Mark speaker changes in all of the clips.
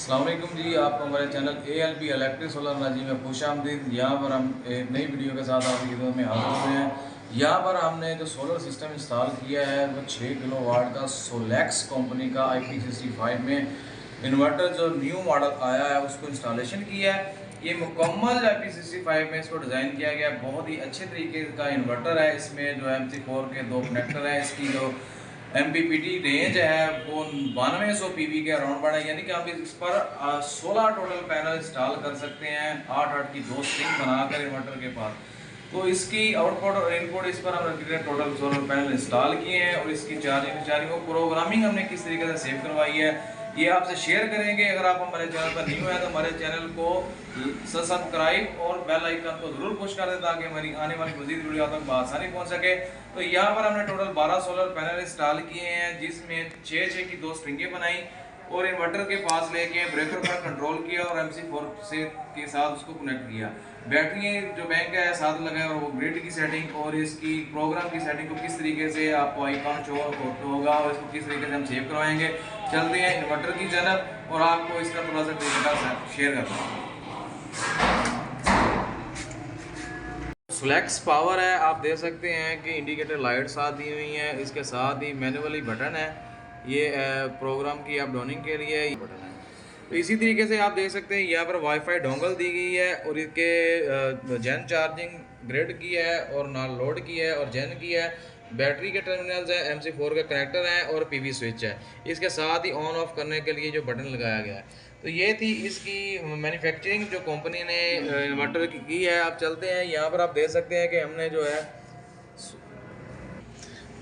Speaker 1: अस्सलाम वालेकुम जी, आपको हमारे channel ALP electric solar energy में खुशामदीद। यहाँ पर हम एक नई वीडियो के साथ आपकी खिदमत में हाजिर हुए हैं। यहाँ पर हमने जो सोलर सिस्टम इंस्टॉल किया है वो 6 किलो वाट का सोलैक्स कंपनी का IP65 में इन्वर्टर जो न्यू मॉडल आया है उसको इंस्टॉलेशन किया है। ये मुकम्मल IP65 में इसको डिज़ाइन किया गया है। बहुत ही अच्छे तरीके का इन्वर्टर है। इसमें जो MC4 के 2 कनेक्टर हैं। इसकी जो MPPT रेंज है वो 9200 PV के अराउंड बढ़ा है, यानी कि आप इस पर 16 टोटल पैनल इंस्टॉल कर सकते हैं, 8-8 की 2 स्ट्रिंग बनाकर इन्वर्टर के पास। तो इसकी आउटपुट और इनपुट इस पर हमने टोटल सोलर पैनल इंस्टॉल किए हैं और इसकी चार्जिंग को प्रोग्रामिंग हमने किस तरीके से सेव करवाई है ये आपसे शेयर करेंगे। अगर आप हमारे चैनल पर न्यू है तो हमारे चैनल को सब्सक्राइब और बेल आइकन को जरूर पुश कर दें ताकि हमारी आने वाली मजीद वीडियो आप तक आसानी पहुंच सके। तो यहाँ पर हमने टोटल 12 सोलर पैनल इंस्टॉल किए हैं, जिसमें 6-6 की 2 स्ट्रिंगें बनाई और इन्वर्टर के पास लेके ब्रेकर पर कंट्रोल किया और MC4 से के साथ उसको कनेक्ट किया। बैटरी जो बैंक है साथ लगाए और वो ग्रिड की सेटिंग और इसकी प्रोग्राम की सेटिंग को किस तरीके से आपको आइकॉन शो होगा और इसको किस तरीके से हम सेव करवाएंगे। चलते हैं इन्वर्टर की जानब और आपको इसका थोड़ा सा तरीका शेयर करते हैं। फ्लैक्स पावर है, आप देख सकते हैं कि इंडिकेटर लाइट साथ दी हुई है, इसके साथ ही मैनुअली बटन है, ये प्रोग्राम की अप डाउनिंग के लिए ये बटन है। तो इसी तरीके से आप देख सकते हैं यहाँ पर वाईफाई डोंगल दी गई है और इसके जेन चार्जिंग ग्रिड की है और ना लोड की है और जेन की है। बैटरी के टर्मिनल्स है, MC4 का कनेक्टर है और PV स्विच है। इसके साथ ही ऑन ऑफ करने के लिए जो बटन लगाया गया है। तो ये थी इसकी मैन्युफैक्चरिंग जो कंपनी ने इन्वर्टर की है। आप चलते हैं यहाँ पर, आप देख सकते हैं कि हमने जो है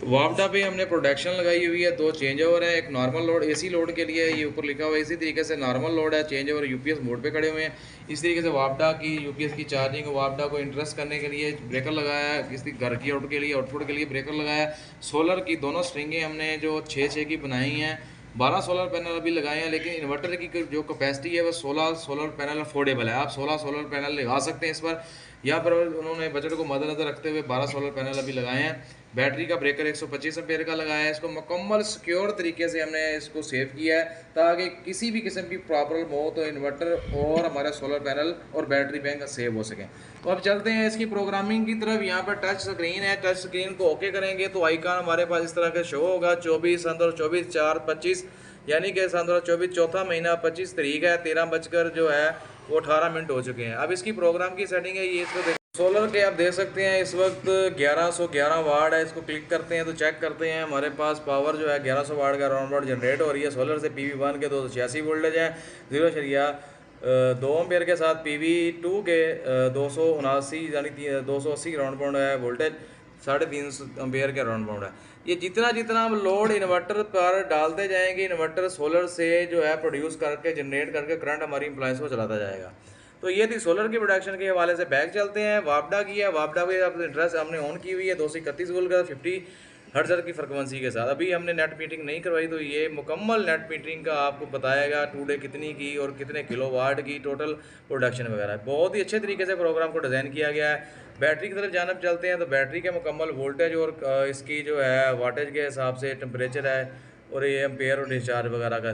Speaker 1: वापडा पे हमने प्रोडक्शन लगाई हुई है। 2 चेंज ओवर है, एक नॉर्मल लोड AC लोड के लिए ये ऊपर लिखा हुआ है, इसी तरीके से नॉर्मल लोड है, चेंज ओवर UPS मोड पे खड़े हुए हैं। इस तरीके से वापडा की UPS की चार्जिंग वापडा को इंटरेस्ट करने के लिए ब्रेकर लगाया है, किसी घर की आउटपुट के लिए ब्रेकर लगाया है। सोलर की दोनों स्ट्रिंगें हमने जो 6-6 की बनाई हैं। 12 सोलर पैनल अभी लगाए हैं, लेकिन इन्वर्टर की जो कैपेसिटी है वो 16 सोलर पैनल अफोर्डेबल है। आप 16 सोलर पैनल लगा सकते हैं इस पर। यहाँ पर उन्होंने बजट को मद्देनजर रखते हुए 12 सोलर पैनल अभी लगाए हैं। बैटरी का ब्रेकर 125 एम्पेयर का लगाया है। इसको मुकम्मल सिक्योर तरीके से हमने इसको सेव किया है ताकि किसी भी किस्म की प्रॉब्लम हो तो इन्वर्टर और हमारे सोलर पैनल और बैटरी बैंक सेव हो सकें। तो अब चलते हैं इसकी प्रोग्रामिंग की तरफ। यहाँ पर टच स्क्रीन है, टच स्क्रीन को ओके करेंगे तो आइकन हमारे पास इस तरह का शो होगा। 24/24/4/25 यानी कि 24 चौथा महीना 25 तारीख है, 13 बजकर जो है वो 18 मिनट हो चुके हैं। अब इसकी प्रोग्राम की सेटिंग है, ये इसको सोलर के आप देख सकते हैं इस वक्त 1111 वाट है। इसको क्लिक करते हैं तो चेक करते हैं हमारे पास पावर जो है 1100 वाट का राउंड अबाउट जनरेट हो रही है। सोलर से PV1 के 286 वोल्टेज है, 0.2 एम्पेयर के साथ PV2 के 279 यानी 280 राउंड पाउंड है वोल्टेज, 350 एम्पेयर के राउंड पाउंड है। ये जितना जितना हम लोड इन्वर्टर पर डालते जाएंगे, इन्वर्टर सोलर से जो है प्रोड्यूस करके जनरेट करके करंट हमारी इम्प्लाइंस को चलाता जाएगा। तो ये थी सोलर की प्रोडक्शन के हवाले से। बैक चलते हैं, वापडा की है। वापडा पे अब इंटरेस्ट हमने ऑन की हुई है 231 वोल्ट का 50 हर्ट्ज की फ्रिक्वेंसी के साथ। अभी हमने नेट मीटरिंग नहीं करवाई, तो ये मुकम्मल नेट मीटरिंग का आपको बताएगा टुडे कितनी की और कितने किलोवाट की टोटल प्रोडक्शन वगैरह। बहुत ही अच्छे तरीके से प्रोग्राम को डिज़ाइन किया गया है। बैटरी की तरफ जानब चलते हैं तो बैटरी के मुकम्मल वोल्टेज और इसकी जो है वाटेज के हिसाब से टेम्परेचर है और ये एम्पेयर और डिस्चार्ज वगैरह का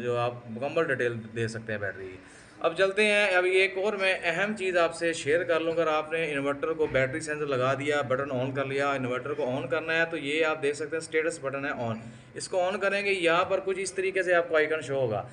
Speaker 1: जो आप मुकम्मल डिटेल दे सकते हैं बैटरी की। अब चलते हैं, अभी एक और मैं अहम चीज़ आपसे शेयर कर लूँ। अगर आपने इन्वर्टर को बैटरी सेंसर लगा दिया, बटन ऑन कर लिया, इन्वर्टर को ऑन करना है तो ये आप देख सकते हैं स्टेटस बटन है ऑन। इसको ऑन करेंगे, यहाँ पर कुछ इस तरीके से आपको आइकन शो होगा।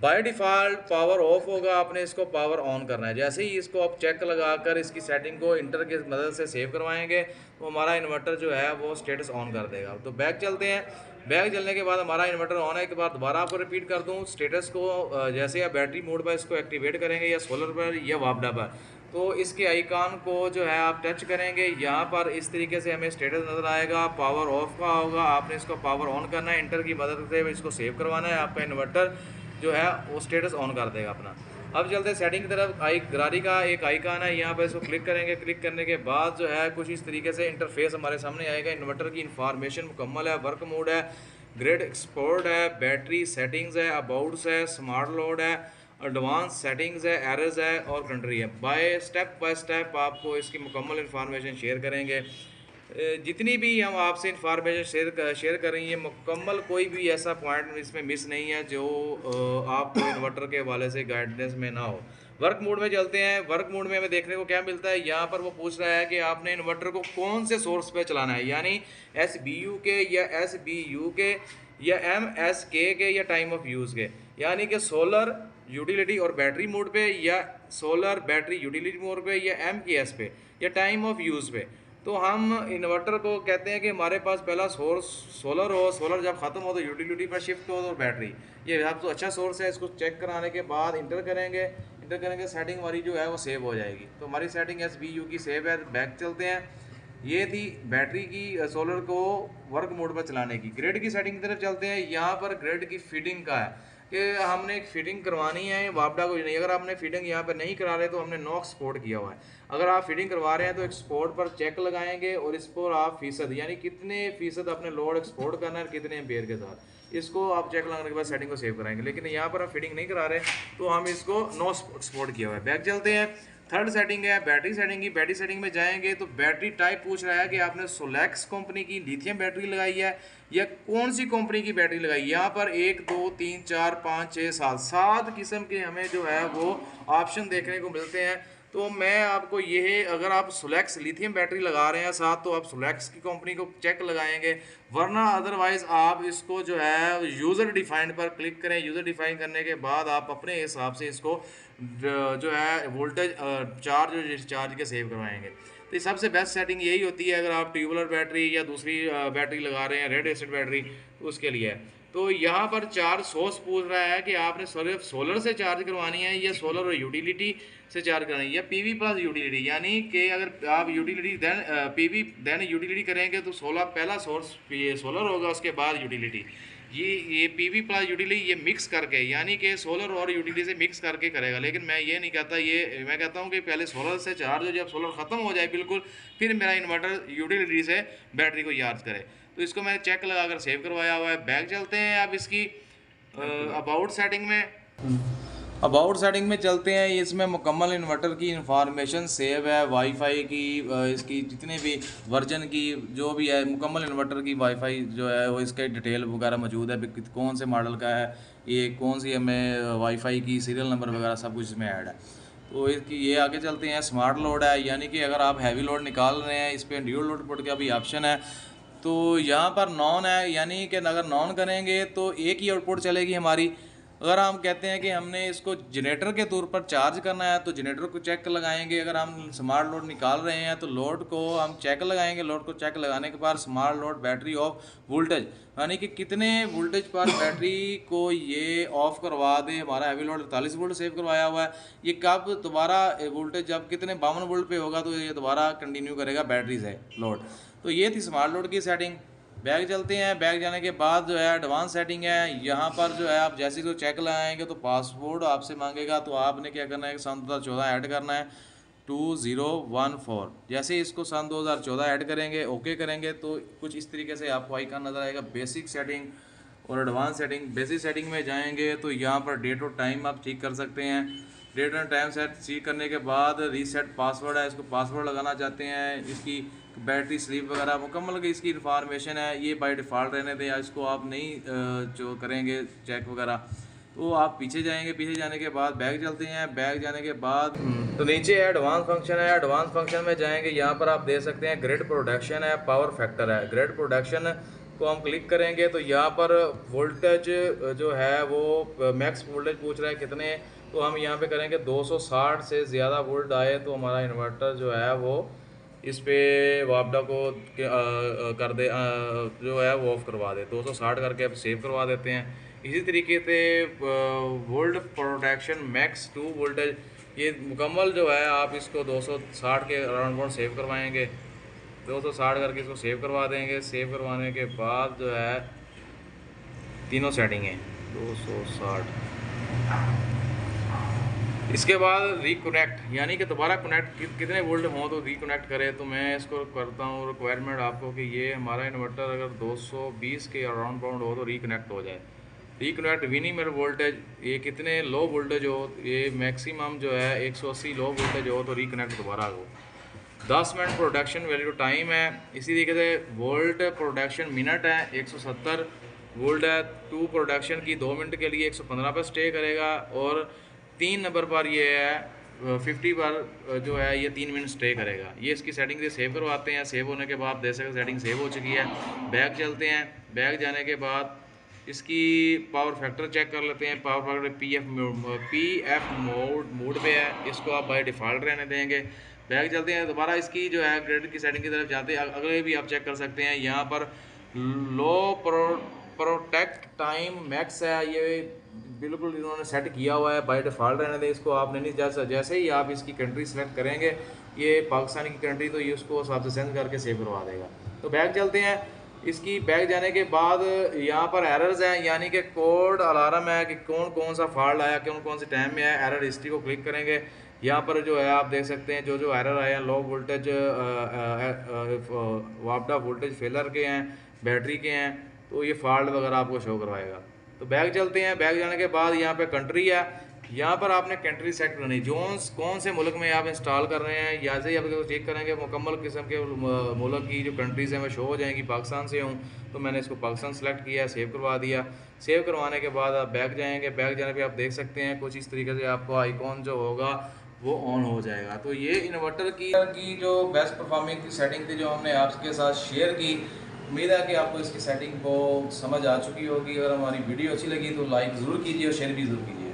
Speaker 1: बाय डिफ़ॉल्ट पावर ऑफ होगा, आपने इसको पावर ऑन करना है। जैसे ही इसको आप चेक लगाकर इसकी सेटिंग को इंटर की मदद से सेव करवाएंगे तो हमारा इन्वर्टर जो है वो स्टेटस ऑन कर देगा। तो बैक चलते हैं, बैक चलने के बाद हमारा इन्वर्टर ऑन है के बाद दोबारा आपको रिपीट कर दूं स्टेटस को। जैसे आप बैटरी मोड पर इसको एक्टिवेट करेंगे या सोलर पर या वापडा पर, तो इसके आइकॉन को जो है आप टच करेंगे, यहाँ पर इस तरीके से हमें स्टेटस नज़र आएगा। पावर ऑफ का होगा, आपने इसको पावर ऑन करना है, इंटर की मदद से इसको सेव करवाना है। आपका इन्वर्टर जो है वो स्टेटस ऑन कर देगा अपना। अब चलते हैं सेटिंग की तरफ। गरारी का एक आइकॉन है, यहाँ पर इसको क्लिक करेंगे। क्लिक करने के बाद जो है कुछ इस तरीके से इंटरफेस हमारे सामने आएगा। इन्वर्टर की इंफॉर्मेशन मुकम्मल है, वर्क मोड है, ग्रिड एक्सपोर्ट है, बैटरी सेटिंग्स है, अबाउट्स है, स्मार्ट लोड है, एडवांस सेटिंग्स है, एरर्स है और कंट्री है। बाय स्टेप आपको इसकी मुकम्मल इन्फॉर्मेशन शेयर करेंगे। जितनी भी हम आपसे इंफॉर्मेशन शेयर कर रही हैं, मुकम्मल कोई भी ऐसा पॉइंट इसमें मिस नहीं है जो आपको इन्वर्टर के हवाले से गाइडेंस में ना हो। वर्क मोड में चलते हैं। वर्क मोड में हमें देखने को क्या मिलता है, यहाँ पर वो पूछ रहा है कि आपने इन्वर्टर को कौन से सोर्स पे चलाना है, यानी SBU के या SBU के या MSK के या टाइम ऑफ यूज़ के, यानी कि सोलर यूटिलिटी और बैटरी मोड पे या सोलर बैटरी यूटिलिटी मोड पे या MKS पे या टाइम ऑफ यूज़ पे। तो हम इन्वर्टर को कहते हैं कि हमारे पास पहला सोर्स सोलर हो, सोलर जब ख़त्म हो तो यूटिलिटी पर शिफ्ट हो तो बैटरी, ये सब तो अच्छा सोर्स है। इसको चेक कराने के बाद इंटर करेंगे सेटिंग हमारी जो है वो सेव हो जाएगी। तो हमारी सेटिंग SBU की सेव है। बैक चलते हैं। ये थी बैटरी की सोलर को वर्क मोड पर चलाने की। ग्रिड की सेटिंग की तरफ चलते हैं। यहाँ पर ग्रिड की फिटिंग का है कि हमने एक फ़िटिंग करवानी है वापडा को नहीं। अगर आपने फ़िटिंग यहाँ पर नहीं करा रहे तो हमने नो एक्सपोर्ट किया हुआ है। अगर आप फिटिंग करवा रहे हैं तो एक्सपोर्ट पर चेक लगाएंगे और इस पर आप फ़ीसद यानी कितने फ़ीसद अपने लोड एक्सपोर्ट करना है, कितने एम्पेयर के साथ, इसको आप चेक लगाने के बाद सेटिंग को सेव कराएंगे। लेकिन यहाँ पर हम फिटिंग नहीं करा रहे तो हम इसको नो एक्सपोर्ट किया हुआ है। बैक चलते हैं। थर्ड सेटिंग है बैटरी सेटिंग की। बैटरी सेटिंग में जाएंगे तो बैटरी टाइप पूछ रहा है कि आपने सोलैक्स कंपनी की लिथियम बैटरी लगाई है या कौन सी कंपनी की बैटरी लगाई है। यहाँ पर 1 2 3 4 5 6 7 किस्म के हमें जो है वो ऑप्शन देखने को मिलते हैं। तो मैं आपको ये, अगर आप सोलैक्स लिथियम बैटरी लगा रहे हैं साथ तो आप सोलैक्स की कंपनी को चेक लगाएंगे, वरना अदरवाइज़ आप इसको जो है यूज़र डिफाइंड पर क्लिक करें। यूज़र डिफाइन करने के बाद आप अपने हिसाब से इसको जो है वोल्टेज चार्ज के सेव करवाएंगे। तो ये सबसे बेस्ट सेटिंग यही होती है अगर आप ट्यूबुलर बैटरी या दूसरी बैटरी लगा रहे हैं, रेड एसिड बैटरी, तो उसके लिए है। तो यहाँ पर चार्ज सोर्स पूछ रहा है कि आपने सिर्फ सोलर से चार्ज करवानी है या सोलर और यूटिलिटी से चार्ज करवानी है या PV प्लस यूटिलिटी, यानी कि अगर आप utility then PV then utility करेंगे तो सोलर पहला सोर्स सोलर होगा, उसके बाद यूटिलिटी। ये PV प्लस यूटिलिटी ये मिक्स करके, यानी कि सोलर और यूटिलिटी से मिक्स करके करेगा। लेकिन मैं ये नहीं कहता, ये मैं कहता हूँ कि पहले सोलर से चार्ज हो, जब सोलर ख़त्म हो जाए बिल्कुल, फिर मेरा इन्वर्टर यूटिलिटी से बैटरी को चार्ज करे। तो इसको मैंने चेक लगाकर सेव करवाया हुआ है। बैक चलते हैं अब इसकी अबाउट सेटिंग में। अबाउट सेटिंग में चलते हैं। इसमें मुकम्मल इन्वर्टर की इंफॉर्मेशन सेव है, वाईफाई की इसकी जितने भी वर्जन की जो भी है, मुकम्मल इन्वर्टर की वाईफाई जो है वो इसके डिटेल वगैरह मौजूद है, कौन से मॉडल का है ये, कौन सी हमें वाईफाई की सीरियल नंबर वगैरह सब कुछ इसमें ऐड है। तो इसकी ये आगे चलते हैं। स्मार्ट लोड है, यानी कि अगर आप हैवी लोड निकाल रहे हैं इस पर ड्यूल लोड पोर्ट का भी ऑप्शन है। तो यहाँ पर नॉन है, यानी कि अगर नॉन करेंगे तो एक ही आउटपुट चलेगी हमारी। अगर हम कहते हैं कि हमने इसको जनरेटर के तौर पर चार्ज करना है तो जनरेटर को चेक लगाएंगे। अगर हम स्मार्ट लोड निकाल रहे हैं तो लोड को हम चेक लगाएंगे। लोड को चेक लगाने के बाद smart load battery of voltage, यानी कि कितने वोल्टेज पर बैटरी को ये ऑफ करवा दे। हमारा हैवी लोड 48 वोल्ट सेव करवाया हुआ है। ये कब दोबारा वोल्टेज जब कितने 52 वोल्ट पे होगा तो ये दोबारा कंटिन्यू करेगा बैटरी से लोड। तो ये थी स्मार्ट लोड की सेटिंग। बैग चलते हैं। बैग जाने के बाद जो है एडवांस सेटिंग है। यहाँ पर जो है आप जैसे ही चेक लगाएंगे तो पासवर्ड आपसे मांगेगा, तो आपने क्या करना है कि सन 2014 ऐड करना है 2014। जैसे ही इसको सन 2014 ऐड करेंगे, ओके करेंगे, तो कुछ इस तरीके से आपको आइकन नज़र आएगा। बेसिक सेटिंग और एडवांस सेटिंग। बेसिक सेटिंग में जाएंगे तो यहाँ पर डेट और टाइम आप ठीक कर सकते हैं। डेट एंड टाइम सेट ठीक करने के बाद रीसेट पासवर्ड है, इसको पासवर्ड लगाना चाहते हैं। इसकी बैटरी स्लीप वगैरह मुकम्मल की इसकी इन्फॉर्मेशन है, ये बाय डिफ़ॉल्ट रहने दें, या इसको आप नहीं जो करेंगे चेक वगैरह तो आप पीछे जाएंगे। पीछे जाने के बाद बैग चलते हैं। बैग जाने के बाद तो नीचे एडवांस फंक्शन है। एडवांस फंक्शन में जाएंगे, यहाँ पर आप देख सकते हैं ग्रिड प्रोडक्शन है, पावर फैक्टर है। ग्रिड प्रोडक्शन को हम क्लिक करेंगे तो यहाँ पर वोल्टेज जो है वो मैक्स वोल्टेज पूछ रहा है कितने, तो हम यहाँ पे करेंगे 260 से ज़्यादा वोल्ट आए तो हमारा इन्वर्टर जो है वो इस पे वापडा को कर दे, जो है वो ऑफ़ करवा दे। 260 करके अब सेव करवा देते हैं। इसी तरीके से वोल्ट प्रोटेक्शन मैक्स 2 वोल्टेज, ये मुकम्मल जो है आप इसको 260 के अराउंड अबाउट सेव करवाएंगे। 260 करके इसको सेव करवा देंगे। सेव करवाने के बाद जो है तीनों सेटिंग है 260। इसके बाद रिकनेक्ट, यानी कि दोबारा कनेक्ट कितने वोल्ट हों तो रिकनेक्ट करें। तो मैं इसको करता हूँ रिक्वायरमेंट आपको कि ये हमारा इन्वर्टर अगर 220 के अराउंड बाउंड हो तो रिकनेक्ट हो जाए। रिकनेक्ट मिनिमम वोल्टेज, ये कितने लो वोल्टेज हो, ये मैक्सिमम जो है 180 लो वोल्टेज हो तो रिकनेक्ट दोबारा हो। 10 मिनट प्रोडक्शन वैल्यू टाइम है। इसी तरीके से वोल्ट प्रोडक्शन मिनट है 170 वोल्ट है। 2 प्रोडक्शन की 2 मिनट के लिए 115 पर स्टे करेगा। और 3 नंबर पर ये है 50 पर जो है ये 3 मिनट स्टे करेगा। ये इसकी सेटिंग से सेव करवाते हैं। सेव होने के बाद देख सकते सेटिंग सेव हो चुकी है। बैक चलते हैं। बैक जाने के बाद इसकी पावर फैक्टर चेक कर लेते हैं। Power factor P F mode पे है, इसको आप बाय डिफ़ॉल्ट रहने देंगे। बैक चलते हैं दोबारा इसकी जो है ग्रेड की सेटिंग की तरफ जाते हैं। अगले भी आप चेक कर सकते हैं। यहाँ पर लो प्रोटेक्ट टाइम मैक्स है, ये बिल्कुल इन्होंने सेट किया हुआ है, बाय डिफ़ॉल्ट रहने दें इसको। आपने नहीं जैसे ही आप इसकी कंट्री सेलेक्ट करेंगे ये पाकिस्तान की कंट्री, तो ये उसको हिसाब से सेंड करके सेव करवा देगा। तो बैक चलते हैं। इसकी बैक जाने के बाद यहाँ पर एरर्स हैं, यानी कि कोड अलार्म है कि कौन कौन सा फॉल्ट आया, कौन कौन से टाइम में आया। एरर हिस्ट्री को क्लिक करेंगे। यहाँ पर जो है आप देख सकते हैं जो एरर आए हैं लो वोल्टेज वापडा वोल्टेज फेलर के हैं, बैटरी के हैं, तो ये फॉल्ट वगैरह आपको शो करवाएगा। तो बैक चलते हैं। बैक जाने के बाद यहाँ पे कंट्री है, यहाँ पर आपने कंट्री सेट करनी जोन्स कौन से मुल्क में आप इंस्टॉल कर रहे हैं। यहाँ से ही आप चेक करेंगे मुकम्मल किस्म के मुल्क की जो कंट्रीज़ हैं वो शो हो जाएंगी। पाकिस्तान से हूँ तो मैंने इसको पाकिस्तान सेलेक्ट किया, सेव करवा दिया। सेव करवाने के बाद आप बैक जाएंगे। बैक जाने पे आप देख सकते हैं कुछ इस तरीके से आपको आइकॉन जो होगा वो ऑन हो जाएगा। तो ये इन्वर्टर की जो बेस्ट परफॉर्मिंग की सेटिंग थी जो हमने आपके साथ शेयर की। उम्मीद है कि आपको इसकी सेटिंग को समझ आ चुकी होगी। अगर हमारी वीडियो अच्छी लगी तो लाइक ज़रूर कीजिए और शेयर भी ज़रूर कीजिए।